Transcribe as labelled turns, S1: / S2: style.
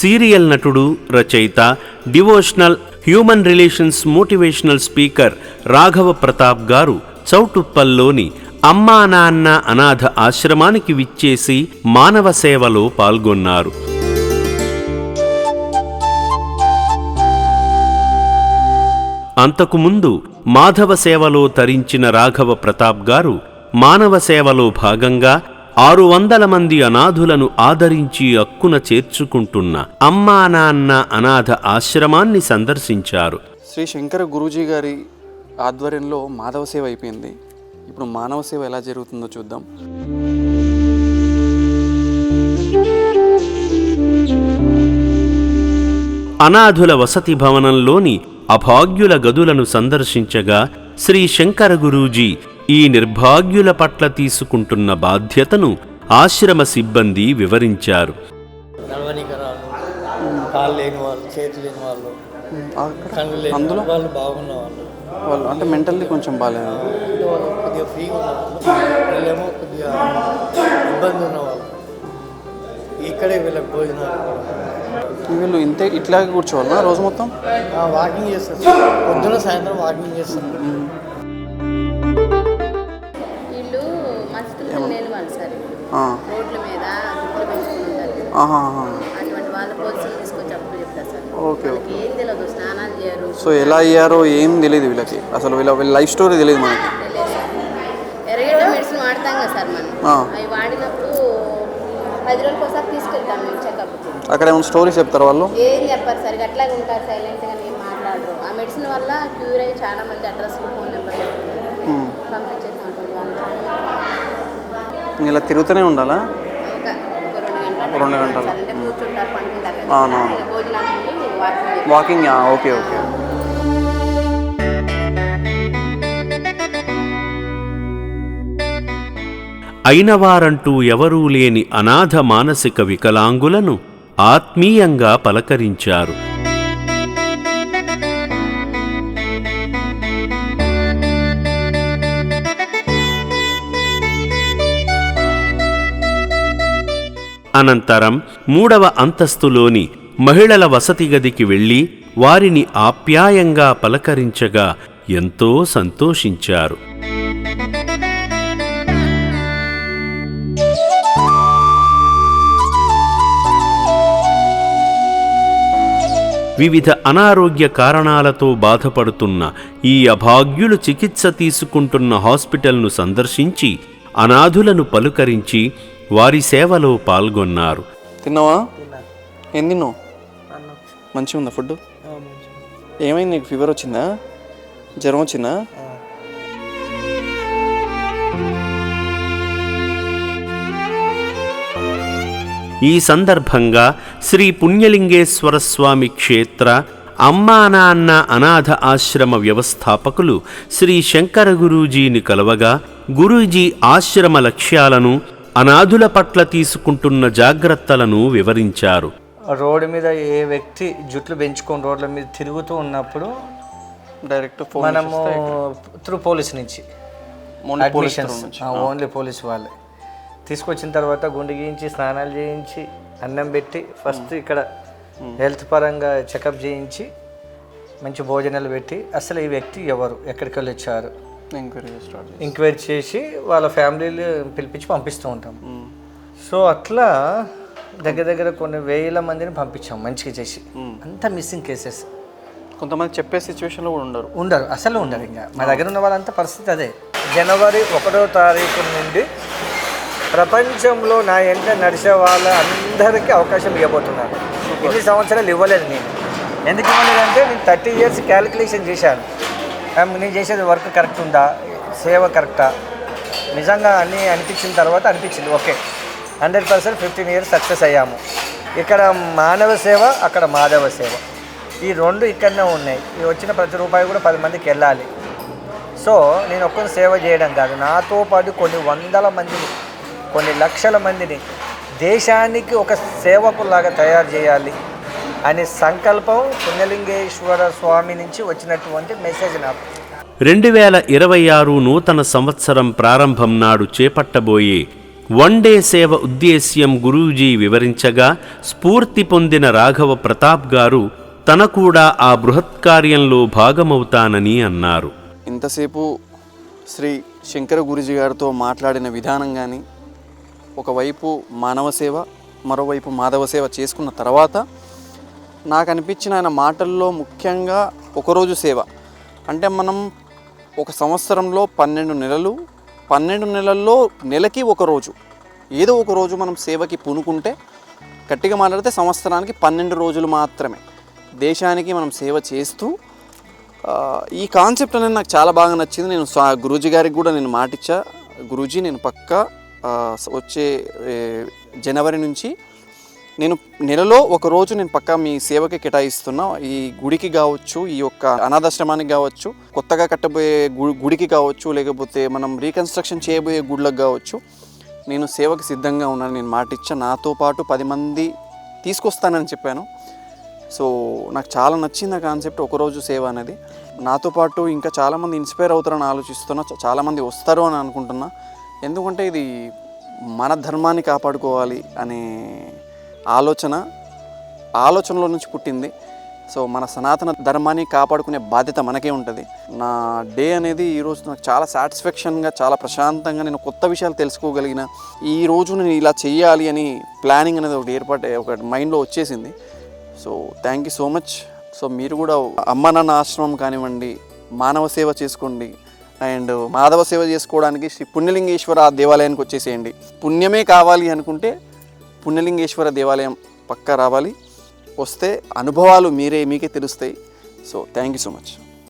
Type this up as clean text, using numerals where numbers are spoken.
S1: Serial నటుడు, రచయిత, devotional, human relations motivational speaker Raghava Pratap గారు చౌటుప్పల్లోని అమ్మా నాన్న అనాథ ఆశ్రమానికి విచ్చేసి మానవ సేవలో పాల్గొన్నారు. అంతకుముందు మాధవ సేవలో తరించిన రాఘవ ప్రతాప్ గారు మానవ సేవలో భాగంగా 600 మంది అనాథులను ఆదరించి అక్కున చేర్చుకుంటున్న అమ్మా నాన్న అనాథ ఆశ్రమాన్ని సందర్శించారు.
S2: శ్రీ శంకర గురూజీ గారి ఆధ్వర్యంలో మాధవ సేవ అయిపోయింది. ఇప్పుడు మానవ సేవ ఎలా జరుగుతుందో చూద్దాం.
S1: అనాథుల వసతి భవనంలోని అభాగ్యుల గదులను సందర్శించగా శ్రీ శంకర గురూజీ ఈ నిర్భాగ్యుల పట్ల తీసుకుంటున్న బాధ్యతను ఆశ్రమ సిబ్బంది వివరించారు.
S2: అందులో వాళ్ళు అంటే మెంటల్లీ కొంచెం బాగాలేదు,
S3: కొద్దిగా ఫ్రీగా ఉన్నవాళ్ళు, కొద్దిగా ఇబ్బంది ఉన్నవాళ్ళు. ఇక్కడే వీళ్ళకి భోజనాలు.
S2: వీళ్ళు ఇంతే ఇట్లాగే కూర్చోవాలా రోజు మొత్తం?
S3: వాకింగ్ చేస్తారు, పొద్దున సాయంత్రం వాకింగ్ చేస్తారు.
S4: వీళ్ళు మస్తు లేని వాళ్ళు సార్, రోడ్ల మీద గుడ్లు పెంచుకుంటారు. అటువంటి వాళ్ళ పోలీసులు తీసుకొచ్చి అప్పుడు చెప్తారు సార్.
S2: ఓకే,
S4: ఏం తెలియదు, స్నానాలు చేయరు.
S2: సో ఎలా అయ్యారో ఏం తెలియదు వీళ్ళకి, అసలు వీళ్ళ లైఫ్ స్టోరీ తెలియదు మనకి.
S4: ఎరగడ్డ మెడిసిన్ వాడతాం కదా సార్ మనం, అవి వాడినప్పుడు 10 రోజులకు ఒకసారి తీసుకెళ్తాం మేము చెకప్. అక్కడ
S2: ఏమైనా స్టోరీస్ చెప్తారు వాళ్ళు?
S4: ఏం చెప్పారు సార్, అట్లాగే ఉంటారు, సైలెంట్గా ఏం మాట్లాడరు. ఆ మెడిసిన్ వల్ల క్యూర్ అయ్యి చాలా మంది అడ్రస్లు, ఫోన్ నెంబర్లు పంపించేసి ఉంటుంది.
S2: ఇలా తిరుగుతూనే ఉండాలా?
S4: ఒక 2 గంటలు అంటే కూర్చుంటారు, పండుకుంటారు, భోజనానికి
S2: వాకింగ్. Okay okay.
S1: అయినవారంటూ ఎవరూ లేని అనాథ మానసిక వికలాంగులను ఆత్మీయంగా పలకరించారు. అనంతరం 3వ అంతస్తులోని మహిళల వసతి గదికి వెళ్లి వారిని ఆప్యాయంగా పలకరించగా ఎంతో సంతోషించారు. వివిధ అనారోగ్య కారణాలతో బాధపడుతున్న ఈ అభాగ్యులు చికిత్స తీసుకుంటున్న హాస్పిటల్ను సందర్శించి అనాథులను పలుకరించి వారి సేవలో పాల్గొన్నారు.
S2: తిన్నావా? ఏం తిన్నావు? మంచిగా ఉందా ఫుడ్? ఏమైంది, నీకు ఫీవర్ వచ్చిందా, జ్వరం వచ్చిందా?
S1: ఈ సందర్భంగా శ్రీ పుణ్యలింగేశ్వర స్వామి క్షేత్ర అమ్మా నాన్న అనాథ ఆశ్రమ వ్యవస్థాపకులు శ్రీ శంకర గురూజీని కలవగా గురూజీ ఆశ్రమ లక్ష్యాలను, అనాథుల పట్ల తీసుకుంటున్న జాగ్రత్తలను వివరించారు.
S3: రోడ్డు మీద ఏ వ్యక్తి జుట్లు పెంచుకొని రోడ్ల మీద తిరుగుతూ ఉన్నప్పుడు
S2: డైరెక్ట్
S3: మనము త్రూ పోలీస్ నుంచి ఓన్లీ పోలీస్ వాళ్ళే తీసుకొచ్చిన తర్వాత గుండె గీయించి, స్నానాలు చేయించి, అన్నం పెట్టి, ఫస్ట్ ఇక్కడ హెల్త్ పరంగా చెకప్ చేయించి, మంచి భోజనాలు పెట్టి, అసలు ఈ వ్యక్తి ఎవరు, ఎక్కడికి వెళ్ళి వచ్చారు ఎంక్వైరీ చేసి వాళ్ళ ఫ్యామిలీలు పిలిపించి పంపిస్తూ ఉంటాం. సో అట్లా దగ్గర కొన్ని 1000 మందిని పంపించాం మంచిగా చేసి. అంతా మిస్సింగ్ కేసెస్.
S2: కొంతమంది చెప్పే సిచ్యువేషన్లో కూడా
S3: ఉండరు, అసలు ఉండరు. ఇంకా మా దగ్గర ఉన్న వాళ్ళంతా పరిస్థితి అదే. జనవరి 1వ తారీఖు నుండి ప్రపంచంలో నా ఎంట నడిచే వాళ్ళ అందరికీ అవకాశం ఇవ్వబోతున్నాను. ఇన్ని సంవత్సరాలు ఇవ్వలేదు నేను. ఎందుకు ఇవ్వలేదంటే నేను 30 years క్యాలిక్యులేషన్ చేశాను. నేను చేసేది వర్క్ కరెక్ట్ ఉందా, సేవ కరెక్టా, నిజంగా అన్నీ అనిపించిన తర్వాత అనిపించింది ఓకే 100% 15 years సక్సెస్ అయ్యాము. ఇక్కడ మానవ సేవ, అక్కడ మాధవ సేవ, ఈ 2 ఇక్కడనే ఉన్నాయి. ఈ వచ్చిన ప్రతి రూపాయి కూడా 10 మందికి వెళ్ళాలి. సో నేను ఒక్కరిని సేవ చేయడం కాదు, నాతో పాటు కొన్ని 100 మందిని, కొన్ని లక్షల మందిని దేశానికి ఒక సేవకులాగా తయారు చేయాలి అనే సంకల్పం పుణ్యలింగేశ్వర స్వామి నుంచి వచ్చినటువంటి మెసేజ్ నాకు.
S1: 2026 నూతన సంవత్సరం ప్రారంభం నాడు చేపట్టబోయే వన్డే సేవ ఉద్దేశ్యం గురూజీ వివరించగా స్ఫూర్తి పొందిన రాఘవ ప్రతాప్ గారు తన కూడా ఆ బృహత్కార్యంలో భాగమవుతానని అన్నారు.
S2: ఇంతసేపు శ్రీ శంకర గురూజీ గారితో మాట్లాడిన విధానం కానీ, ఒకవైపు మానవ సేవ, మరోవైపు మాధవ సేవ చేసుకున్న తర్వాత నాకు అనిపించిన ఆయన మాటల్లో ముఖ్యంగా ఒకరోజు సేవ అంటే, మనం ఒక సంవత్సరంలో 12 నెలలు, 12 నెలల్లో నెలకి ఒకరోజు, ఏదో ఒక రోజు మనం సేవకి పూనుకుంటే, గట్టిగా మాట్లాడితే సంవత్సరానికి 12 రోజులు మాత్రమే దేశానికి మనం సేవ చేస్తూ, ఈ కాన్సెప్ట్ అనేది నాకు చాలా బాగా నచ్చింది. నేను గురూజీ గారికి కూడా నేను మాటిచ్చా, గురూజీ నేను పక్కా వచ్చే జనవరి నుంచి నేను నెలలో ఒక రోజు నేను పక్కా మీ సేవకి కేటాయిస్తున్నా. ఈ గుడికి కావచ్చు, ఈ యొక్క అనాథాశ్రమానికి కావచ్చు, కొత్తగా కట్టబోయే గుడికి కావచ్చు, లేకపోతే మనం రీకన్స్ట్రక్షన్ చేయబోయే గుళ్ళకి కావచ్చు, నేను సేవకి సిద్ధంగా ఉన్నాను. నేను మాటిచ్చా, నాతో పాటు 10 మంది తీసుకొస్తానని చెప్పాను. సో నాకు చాలా నచ్చింది ఆ కాన్సెప్ట్, ఒకరోజు సేవ అనేది. నాతో పాటు ఇంకా చాలామంది ఇన్స్పైర్ అవుతారని ఆలోచిస్తున్నా, చాలామంది వస్తారు అని అనుకుంటున్నా. ఎందుకంటే ఇది మన ధర్మాన్ని కాపాడుకోవాలి అనే ఆలోచనలో నుంచి పుట్టింది. సో మన సనాతన ధర్మాన్ని కాపాడుకునే బాధ్యత మనకే ఉంటుంది. నా డే అనేది ఈరోజు నాకు చాలా సాటిస్ఫాక్షన్గా, చాలా ప్రశాంతంగా, నేను కొత్త విషయాలు తెలుసుకోగలిగిన, ఈ రోజు నేను ఇలా చెయ్యాలి అని ప్లానింగ్ అనేది ఒకటి మైండ్లో వచ్చేసింది. So thank you so much. So మీరు కూడా అమ్మ నాన్న ఆశ్రమం కానివ్వండి, మానవ సేవ చేసుకోండి, అండ్ మాధవ సేవ చేసుకోవడానికి శ్రీ పుణ్యలింగేశ్వర దేవాలయానికి వచ్చేసేయండి. పుణ్యమే కావాలి అనుకుంటే పుణ్యలింగేశ్వర దేవాలయం పక్కా రావాలి. వస్తే అనుభవాలు మీకే తెలుస్తాయి. So thank you so much.